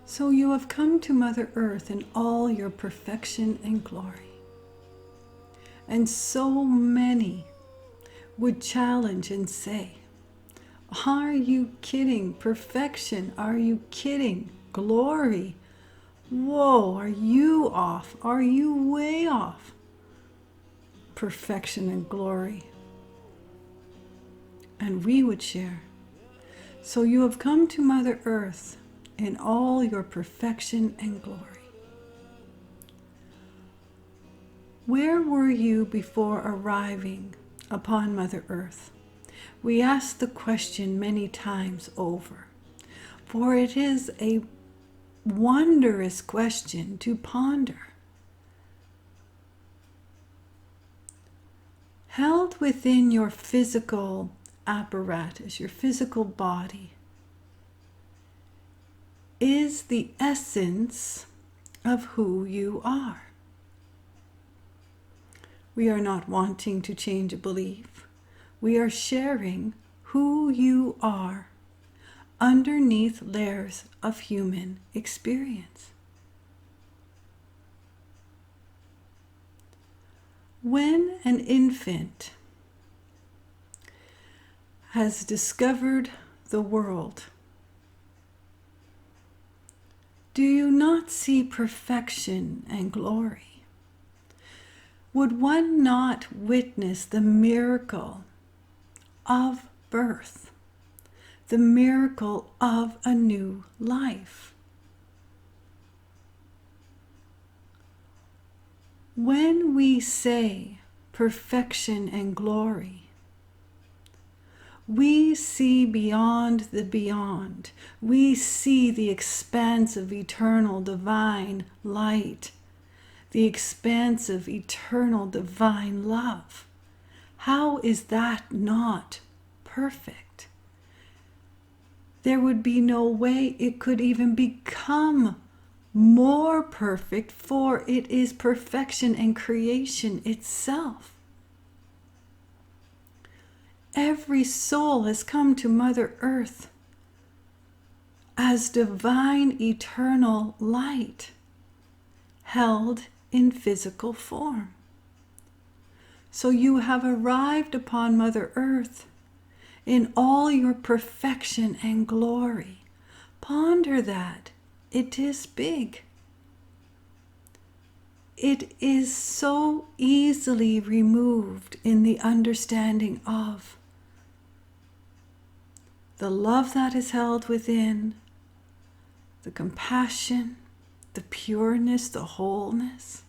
So you have come to Mother Earth in all your perfection and glory. And so many would challenge and say, are you kidding? Perfection? Are you kidding? Glory? Whoa, are you off? Are you way off? Perfection and glory. And we would share. So you have come to Mother Earth in all your perfection and glory. Where were you before arriving upon Mother Earth? We ask the question many times over, for it is a wondrous question to ponder. Held within your physical apparatus, your physical body, is the essence of who you are. We are not wanting to change a belief. We are sharing who you are underneath layers of human experience. When an infant has discovered the world, do you not see perfection and glory? Would one not witness the miracle of birth, the miracle of a new life? When we say perfection and glory, we see beyond the beyond. We see the expanse of eternal divine light, the expanse of eternal divine love. How is that not perfect? There would be no way it could even become more perfect, for it is perfection and creation itself. Every soul has come to Mother Earth as divine eternal light, held in physical form. So you have arrived upon Mother Earth in all your perfection and glory. Ponder that. It is big. It is so easily removed in the understanding of the love that is held within, the compassion, the pureness, the wholeness.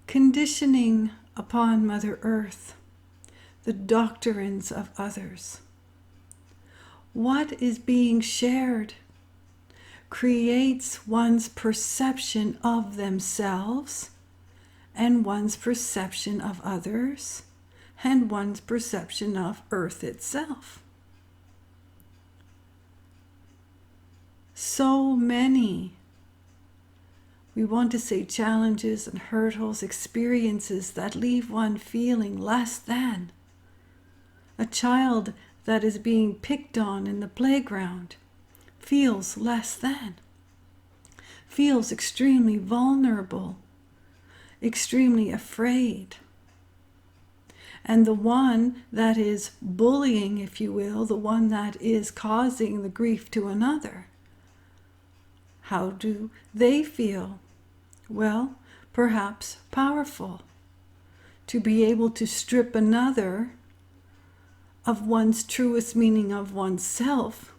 Conditioning upon Mother Earth, the doctrines of others. What is being shared creates one's perception of themselves and one's perception of others and one's perception of Earth itself. So many, we want to say, challenges and hurdles, experiences that leave one feeling less than. A child that is being picked on in the playground feels less than, feels extremely vulnerable, extremely afraid. And the one that is bullying, if you will, the one that is causing the grief to another, how do they feel? Well, perhaps powerful, to be able to strip another of one's truest meaning of oneself.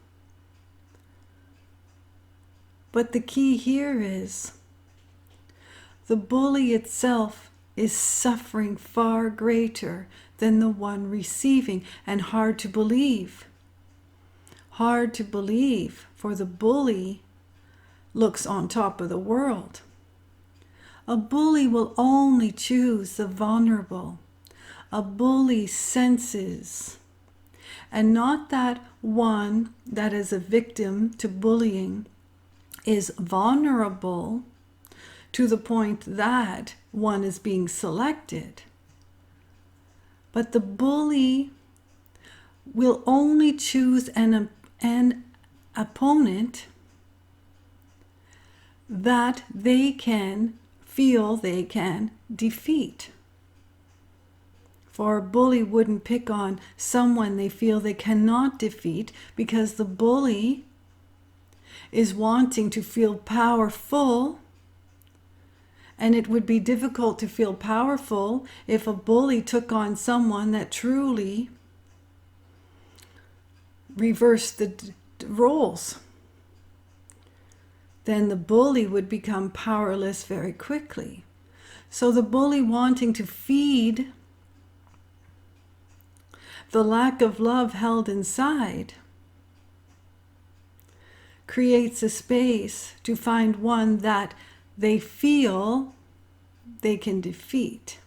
But the key here is the bully itself is suffering far greater than the one receiving, and hard to believe. Hard to believe, for the bully looks on top of the world. A bully will only choose the vulnerable. A bully senses, and not that one that is a victim to bullying is vulnerable to the point that one is being selected. But the bully will only choose an opponent that they can feel they can defeat. For a bully wouldn't pick on someone they feel they cannot defeat, because the bully is wanting to feel powerful, and it would be difficult to feel powerful if a bully took on someone that truly reversed the roles. Then the bully would become powerless very quickly. So the bully, wanting to feed the lack of love held inside, creates a space to find one that they feel they can defeat.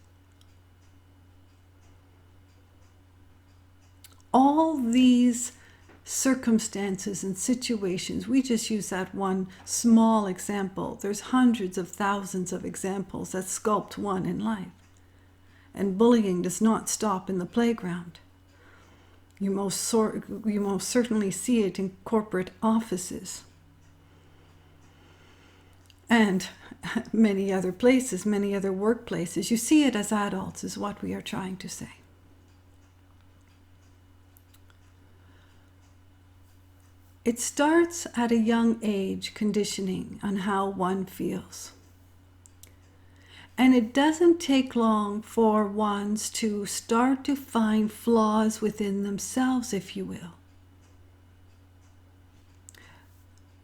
All these circumstances and situations, we just use that one small example. There's hundreds of thousands of examples that sculpt one in life. And bullying does not stop in the playground. You most certainly see it in corporate offices and many other places, many other workplaces. You see it as adults, is what we are trying to say. It starts at a young age, conditioning on how one feels. And it doesn't take long for ones to start to find flaws within themselves, if you will.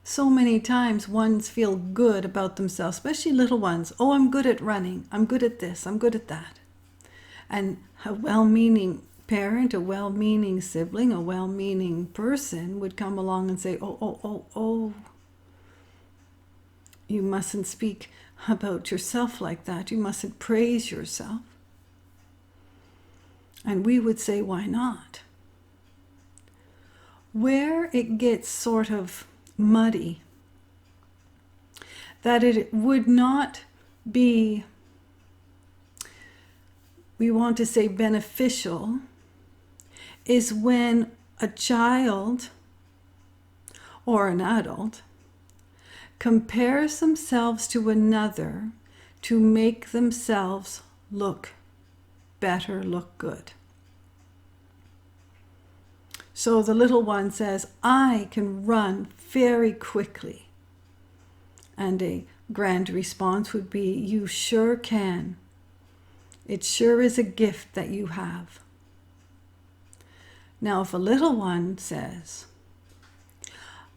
So many times ones feel good about themselves, especially little ones. Oh, I'm good at running. I'm good at this. I'm good at that. And a well-meaning parent, a well-meaning sibling, a well-meaning person would come along and say, oh, you mustn't speak about yourself like that. You mustn't praise yourself. And we would say, why not? Where it gets sort of muddy, that it would not be, we want to say, beneficial, is when a child or an adult compares themselves to another to make themselves look better, look good. So the little one says, I can run very quickly. And a grand response would be, you sure can. It sure is a gift that you have. Now, if a little one says,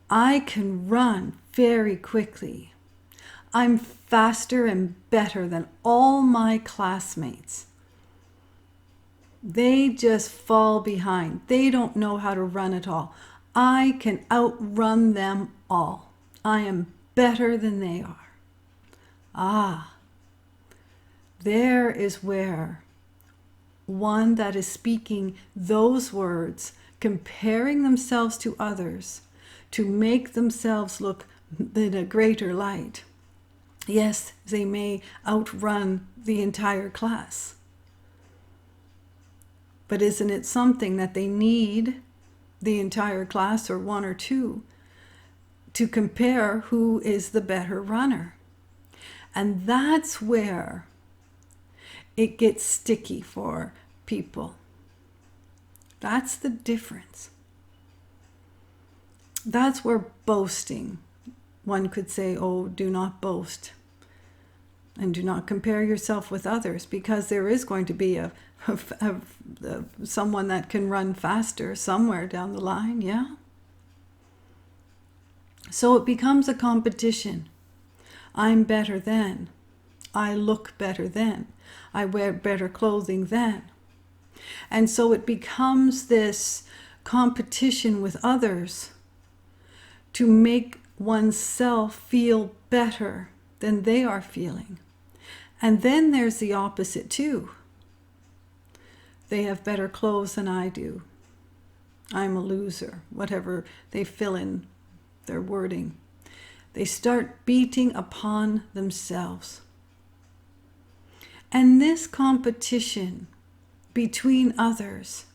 I can run very quickly. I'm faster and better than all my classmates. They just fall behind. They don't know how to run at all. I can outrun them all. I am better than they are. Ah, there is where one that is speaking those words, comparing themselves to others, to make themselves look in a greater light. Yes, they may outrun the entire class. But isn't it something that they need the entire class, or one or two, to compare who is the better runner? And that's where it gets sticky for people. That's the difference. That's where boasting, one could say, oh, do not boast and do not compare yourself with others, because there is going to be someone that can run faster somewhere down the line, yeah? So it becomes a competition. I'm better than. I look better than. I wear better clothing than. And so it becomes this competition with others to make oneself feel better than they are feeling. And then there's the opposite too. They have better clothes than I do. I'm a loser, whatever they fill in their wording. They start beating upon themselves. And this competition between others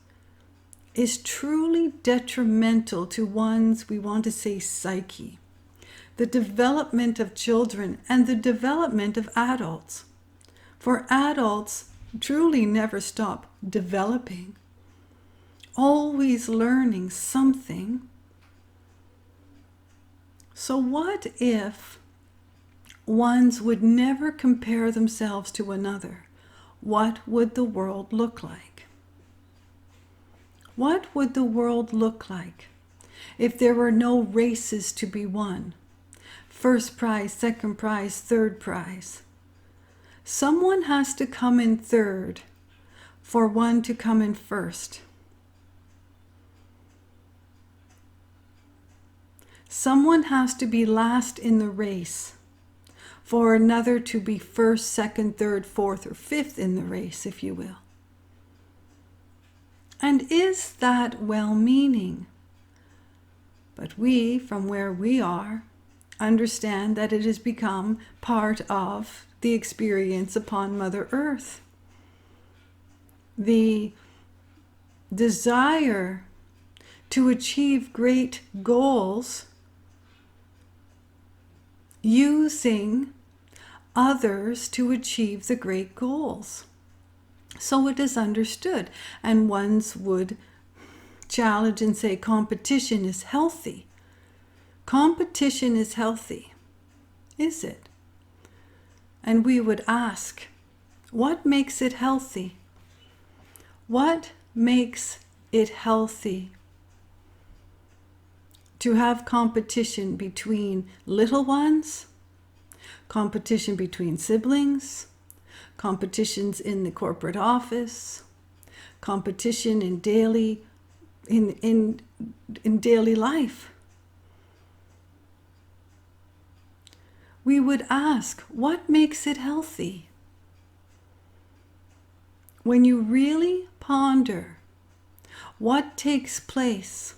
is truly detrimental to one's, we want to say, psyche, the development of children and the development of adults. For adults truly never stop developing, always learning something. So what if ones would never compare themselves to another? What would the world look like? What would the world look like if there were no races to be won? First prize, second prize, third prize. Someone has to come in third for one to come in first. Someone has to be last in the race for another to be first, second, third, fourth, or fifth in the race, if you will. And is that well-meaning? But we, from where we are, understand that it has become part of the experience upon Mother Earth. The desire to achieve great goals using others to achieve the great goals. So it is understood, and ones would challenge and say competition is healthy. Competition is healthy. Is it? And we would ask, what makes it healthy? What makes it healthy to have competition between little ones, competition between siblings, competitions in the corporate office, competition in daily life? We would ask, what makes it healthy? When you really ponder what takes place,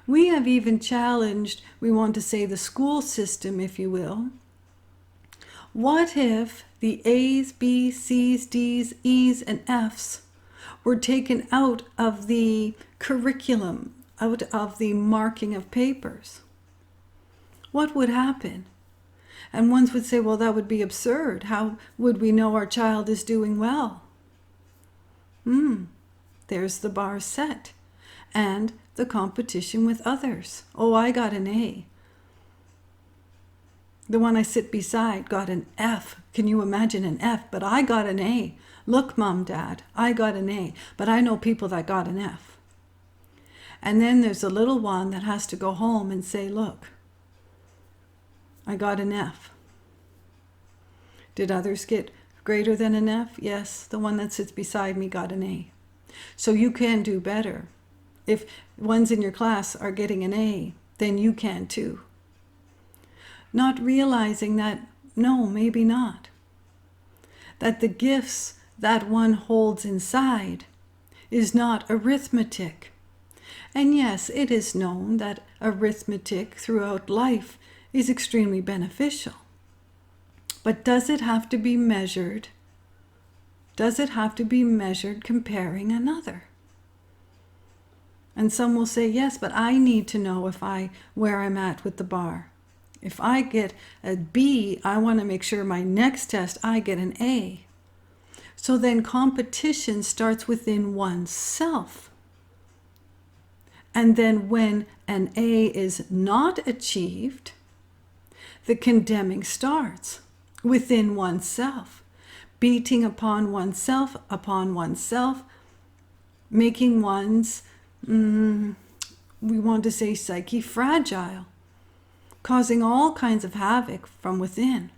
we have even challenged, we want to say, the school system, if you will. What if the A's, B's, C's, D's, E's, and F's were taken out of the curriculum, out of the marking of papers? What would happen? And ones would say, well, that would be absurd. How would we know our child is doing well? There's the bar set. And the competition with others. Oh, I got an A. The one I sit beside got an F. Can you imagine an F? But I got an A. Look, Mom, Dad, I got an A. But I know people that got an F. And then there's a little one that has to go home and say, look, I got an F. Did others get greater than an F? Yes, the one that sits beside me got an A. So you can do better. If ones in your class are getting an A, then you can too. Not realizing that, no, maybe not. That the gifts that one holds inside is not arithmetic. And yes, it is known that arithmetic throughout life is extremely beneficial. But does it have to be measured? Does it have to be measured comparing another? And some will say, yes, but I need to know where I'm at with the bar. If I get a B, I want to make sure my next test I get an A. So then competition starts within oneself. And then when an A is not achieved, the condemning starts within oneself, beating upon oneself, making one's, we want to say, psyche fragile, causing all kinds of havoc from within.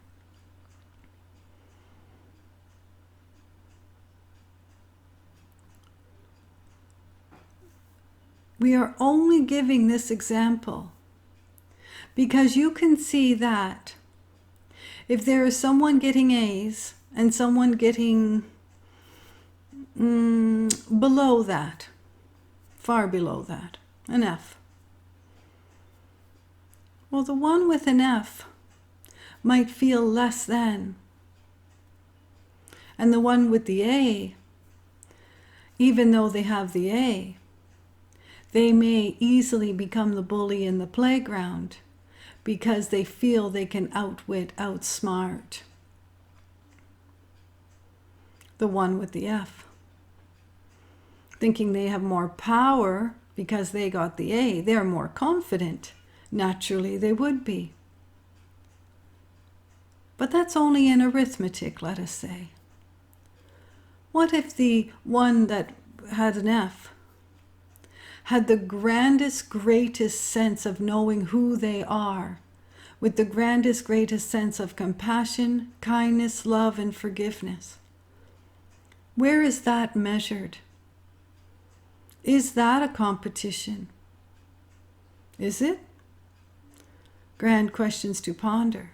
We are only giving this example because you can see that if there is someone getting A's and someone getting below that, far below that, an F. Well, the one with an F might feel less than. And the one with the A, even though they have the A, They may easily become the bully in the playground because they feel they can outwit, outsmart the one with the F. Thinking they have more power because they got the A. They're more confident. Naturally, they would be. But that's only in arithmetic, let us say. What if the one that had an F had the grandest, greatest sense of knowing who they are, with the grandest, greatest sense of compassion, kindness, love, and forgiveness? Where is that measured? Is that a competition? Is it? Grand questions to ponder.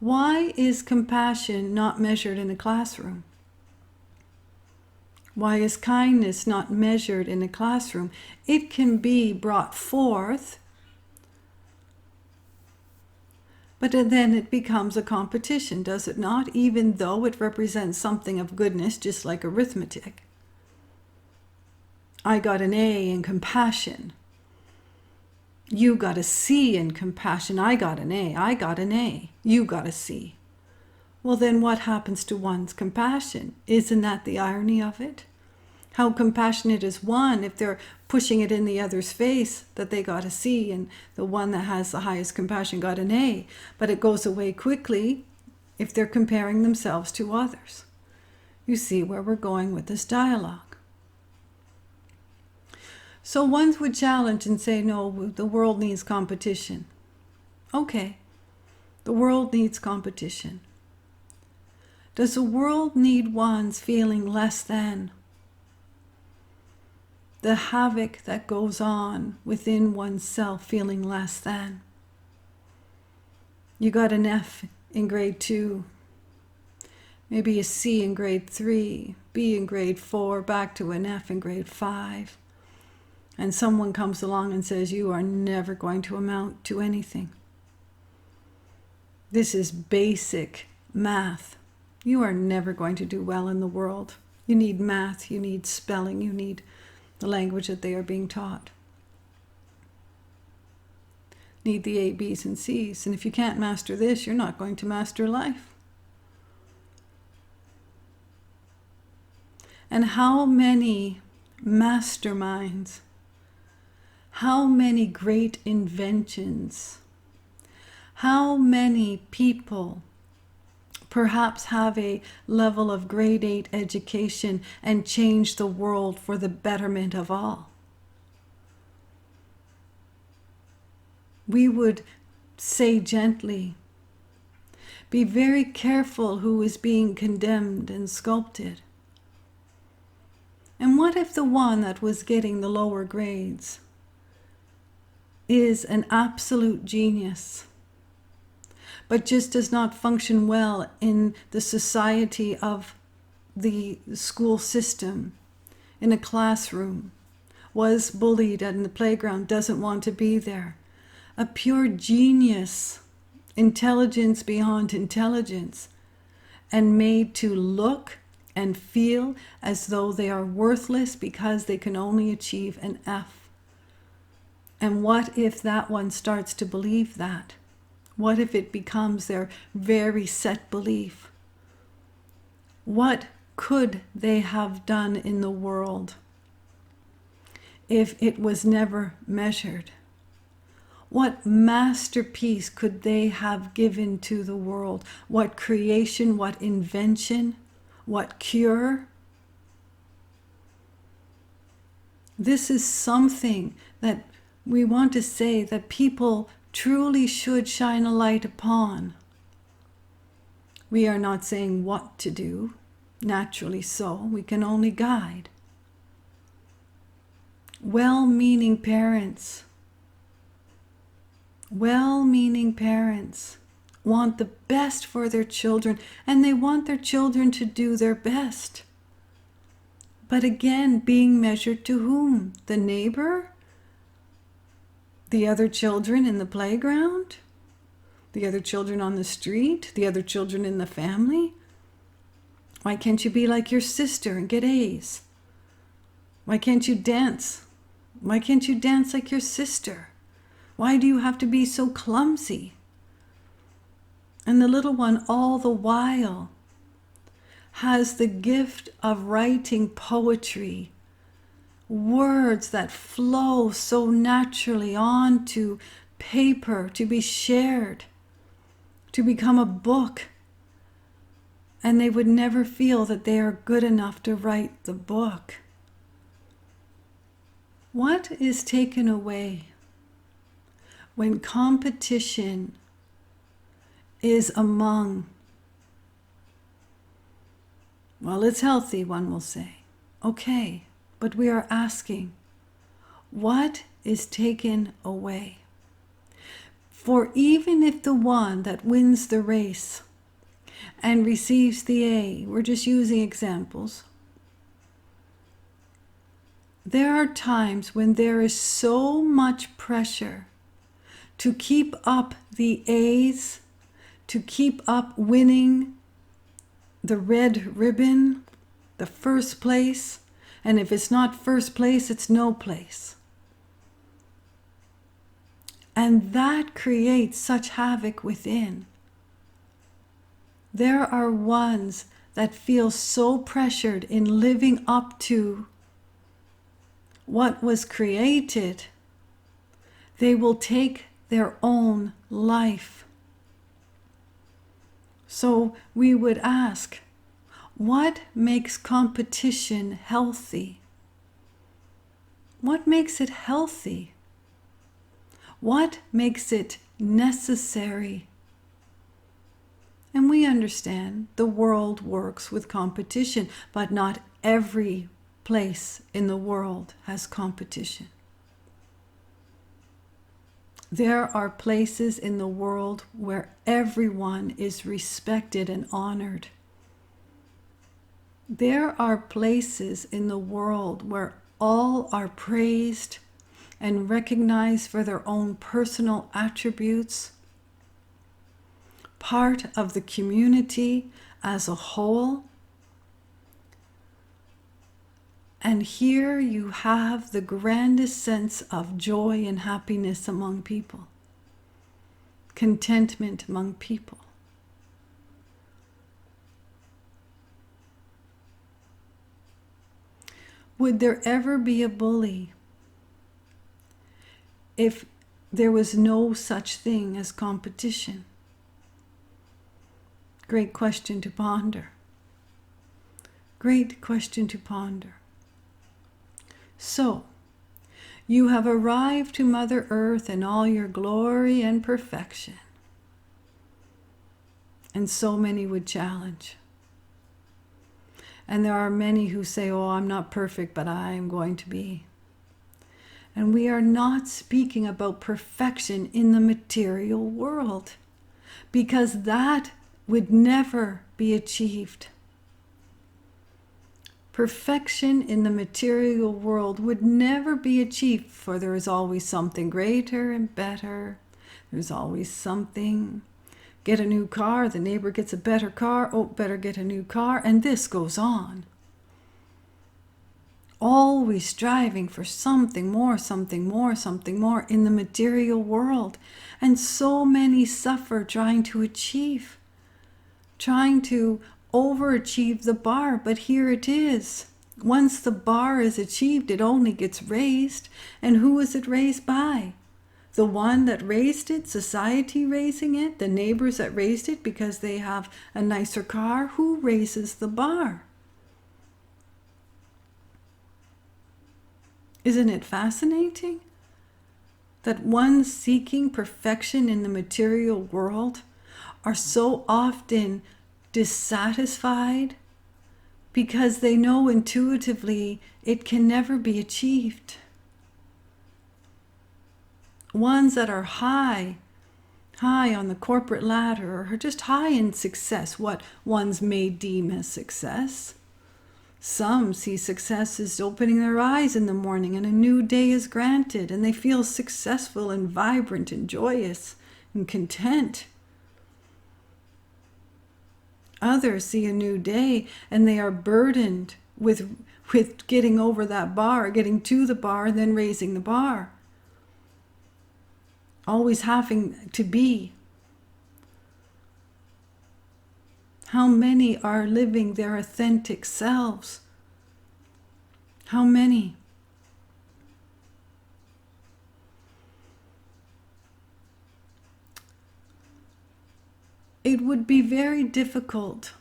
Why is compassion not measured in a classroom? Why is kindness not measured in a classroom? It can be brought forth, but then it becomes a competition, does it not? Even though it represents something of goodness, just like arithmetic. I got an A in compassion. You got a C in compassion. I got an A. I got an A. You got a C. Well, then what happens to one's compassion? Isn't that the irony of it? How compassionate is one if they're pushing it in the other's face that they got a C and the one that has the highest compassion got an A. But it goes away quickly if they're comparing themselves to others. You see where we're going with this dialogue. So one would challenge and say, no, the world needs competition. Okay, the world needs competition. Does the world need one's feeling less than? The havoc that goes on within oneself feeling less than. You got an F in grade 2, maybe a C in grade 3, B in grade 4, back to an F in grade 5. And someone comes along and says, you are never going to amount to anything. This is basic math. You are never going to do well in the world. You need math, you need spelling, you need the language that they are being taught. Need the A, B's, and C's. And if you can't master this, you're not going to master life. And how many masterminds, how many great inventions, how many people perhaps have a level of grade 8 education and change the world for the betterment of all. We would say gently, be very careful who is being condemned and sculpted. And what if the one that was getting the lower grades is an absolute genius, but just does not function well in the society of the school system, in a classroom, was bullied in the playground, doesn't want to be there. A pure genius, intelligence beyond intelligence, and made to look and feel as though they are worthless because they can only achieve an F. And what if that one starts to believe that? What if it becomes their very set belief? What could they have done in the world if it was never measured? What masterpiece could they have given to the world? What creation, what invention, what cure? This is something that we want to say that people truly should shine a light upon. We are not saying what to do, naturally so, we can only guide. Well-meaning parents want the best for their children, and they want their children to do their best. But again, being measured to whom? The neighbor? The other children in the playground? The other children on the street? The other children in the family? Why can't you be like your sister and get A's? Why can't you dance Why can't you dance like your sister? Why do you have to be so clumsy? And the little one all the while has the gift of writing poetry, words that flow so naturally onto paper to be shared, to become a book. And they would never feel that they are good enough to write the book. What is taken away when competition is among, well, it's healthy, one will say. Okay, but we are asking, what is taken away? For even if the one that wins the race and receives the A, we're just using examples, there are times when there is so much pressure to keep up the A's, to keep up winning the red ribbon, the first place, and if it's not first place, it's no place. And that creates such havoc within. There are ones that feel so pressured in living up to what was created, they will take their own life. So we would ask, what makes competition healthy? What makes it healthy? What makes it necessary? And we understand the world works with competition, but not every place in the world has competition. There are places in the world where everyone is respected and honored. There are places in the world where all are praised and recognized for their own personal attributes, part of the community as a whole. And here you have the grandest sense of joy and happiness among people, contentment among people. Would there ever be a bully if there was no such thing as competition? Great question to ponder. Great question to ponder. So, you have arrived to Mother Earth in all your glory and perfection. And so many would challenge. And there are many who say, oh, I'm not perfect, but I am going to be. And we are not speaking about perfection in the material world, because that would never be achieved. Perfection in the material world would never be achieved, for there is always something greater and better. There's always something. Get a new car, the neighbor gets a better car, oh, better get a new car, and this goes on. Always striving for something more, something more, something more in the material world. And so many suffer trying to achieve, trying to overachieve the bar, but here it is. Once the bar is achieved, it only gets raised. And who is it raised by? The one that raised it, society raising it, the neighbors that raised it because they have a nicer car. Who raises the bar? Isn't it fascinating that ones seeking perfection in the material world are so often dissatisfied because they know intuitively it can never be achieved? Ones that are high on the corporate ladder, or just high in success, what ones may deem as success. Some see success as opening their eyes in the morning and a new day is granted, and they feel successful and vibrant and joyous and content. Others see a new day and they are burdened with with getting over that bar, getting to the bar, and then raising the bar. Always having to be. How many are living their authentic selves? How many? It would be very difficult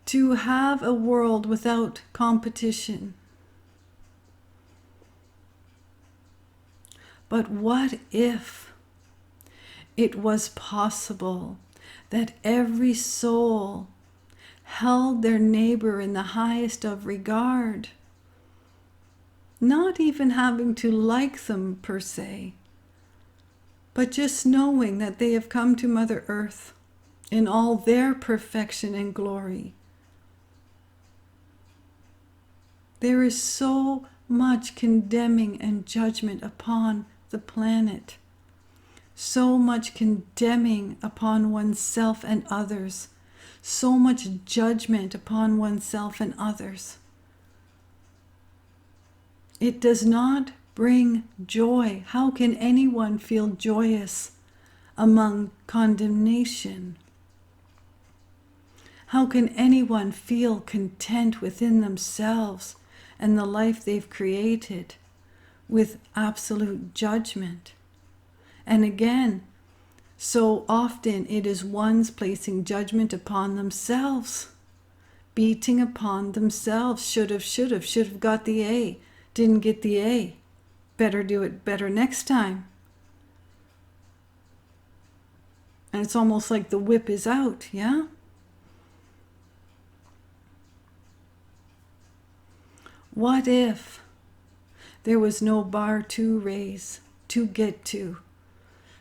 to have a world without competition. But what if it was possible that every soul held their neighbor in the highest of regard, not even having to like them per se, but just knowing that they have come to Mother Earth in all their perfection and glory. There is so much condemning and judgment upon the planet, so much condemning upon oneself and others, so much judgment upon oneself and others. It does not bring joy. How can anyone feel joyous among condemnation? How can anyone feel content within themselves and the life they've created with absolute judgment? And again, so often it is one's placing judgment upon themselves, beating upon themselves. Should have got the A, didn't get the A. Better do it better next time. And it's almost like the whip is out, yeah? What if there was no bar to raise, to get to,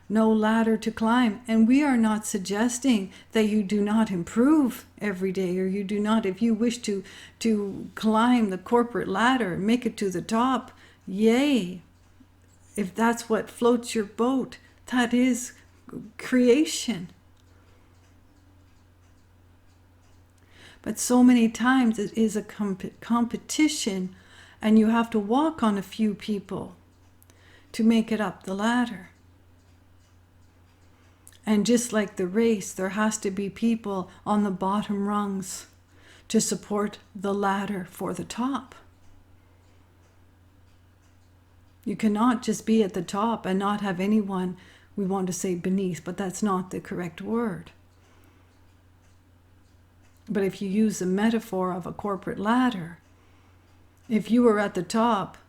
no ladder to climb? And we are not suggesting that you do not improve every day, or you do not, if you wish to climb the corporate ladder, make it to the top, yay. If that's what floats your boat, that is creation. But so many times it is a competition, and you have to walk on a few people to make it up the ladder. And just like the race, there has to be people on the bottom rungs to support the ladder for the top. You cannot just be at the top and not have anyone, we want to say beneath, but that's not the correct word. But if you use the metaphor of a corporate ladder, if you are at the top,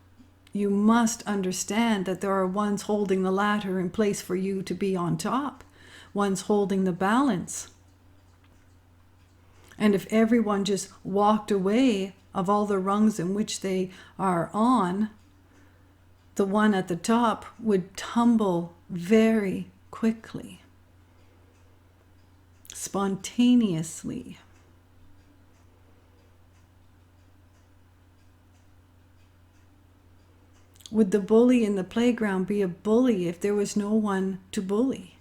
you must understand that there are ones holding the ladder in place for you to be on top, ones holding the balance. And if everyone just walked away of all the rungs in which they are on, the one at the top would tumble very quickly, spontaneously. Would the bully in the playground be a bully if there was no one to bully?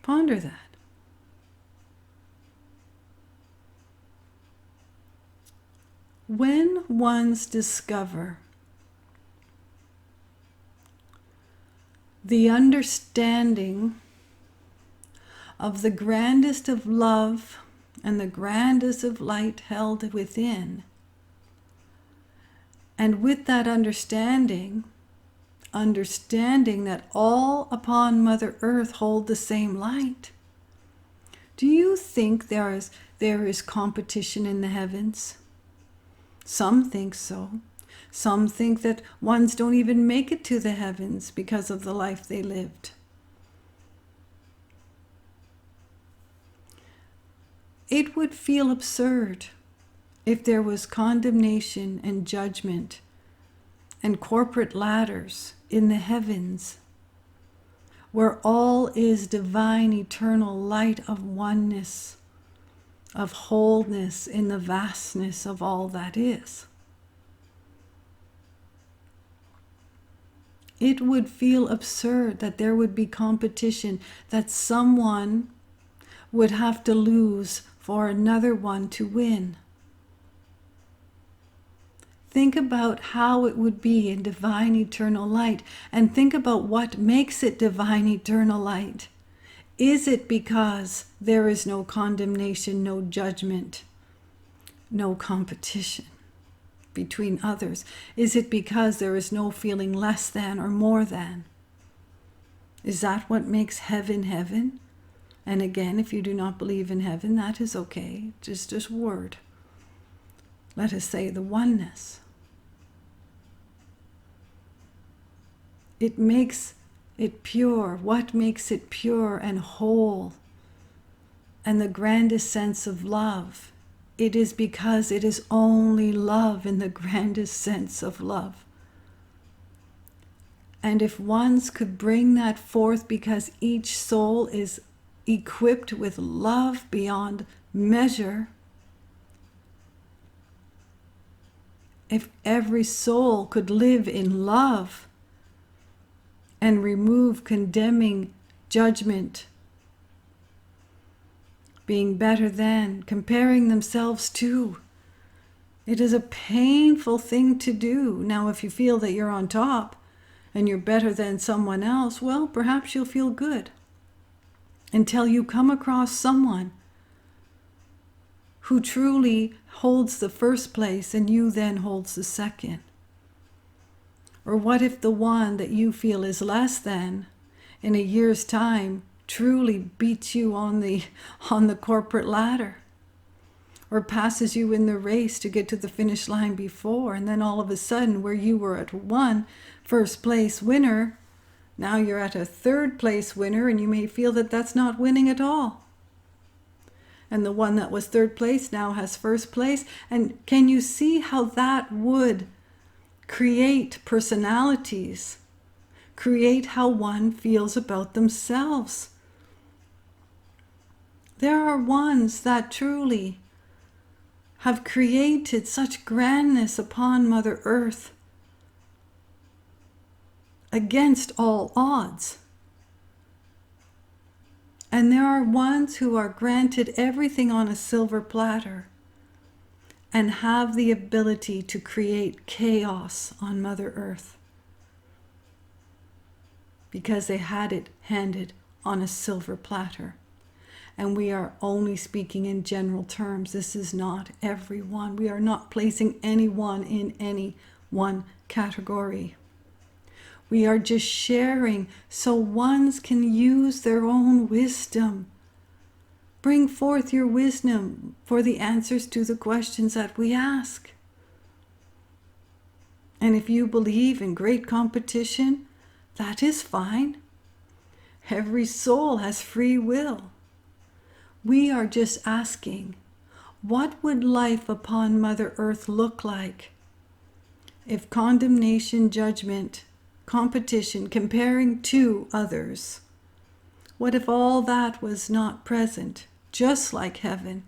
Ponder that. When ones discover the understanding of the grandest of love and the grandest of light held within, and with that understanding that all upon Mother Earth hold the same light, do you think there is competition in the heavens? Some think so. Some think that ones don't even make it to the heavens because of the life they lived. It would feel absurd if there was condemnation and judgment and corporate ladders in the heavens, where all is divine, eternal light of oneness, of wholeness in the vastness of all that is. It would feel absurd that there would be competition, that someone would have to lose for another one to win. Think about how it would be in divine eternal light, and think about what makes it divine eternal light. Is it because there is no condemnation, no judgment, no competition between others? Is it because there is no feeling less than or more than? Is that what makes heaven heaven? And again, if you do not believe in heaven, that is okay. Just a word. Let us say the oneness. It makes it pure. What makes it pure and whole and the grandest sense of love? It is because it is only love in the grandest sense of love. And if ones could bring that forth, because each soul is equipped with love beyond measure, if every soul could live in love and remove condemning judgment, being better than, comparing themselves to. It is a painful thing to do. Now, if you feel that you're on top and you're better than someone else, well, perhaps you'll feel good until you come across someone who truly holds the first place and you then holds the second. Or what if the one that you feel is less than in a year's time truly beats you on the corporate ladder, or passes you in the race to get to the finish line before, and then all of a sudden where you were at one first place winner, now you're at a third place winner, and you may feel that that's not winning at all. And the one that was third place now has first place. And can you see how that would create personalities, create how one feels about themselves? There are ones that truly have created such grandness upon Mother Earth against all odds. And there are ones who are granted everything on a silver platter and have the ability to create chaos on Mother Earth because they had it handed on a silver platter. And we are only speaking in general terms. This is not everyone. We are not placing anyone in any one category. We are just sharing so ones can use their own wisdom. Bring forth your wisdom for the answers to the questions that we ask. And if you believe in great competition, that is fine. Every soul has free will. We are just asking, what would life upon Mother Earth look like if condemnation, judgment, competition, comparing to others, what if all that was not present, just like heaven?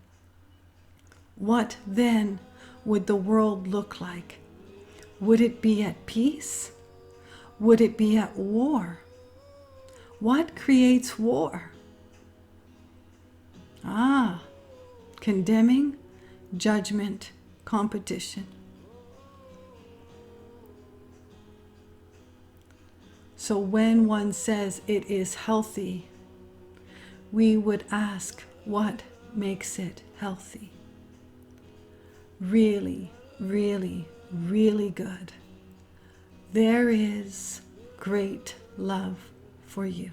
What then would the world look like? Would it be at peace? Would it be at war? What creates war? Condemning, judgment, competition. So when one says it is healthy, we would ask, what makes it healthy? Really, really, really good. There is great love for you.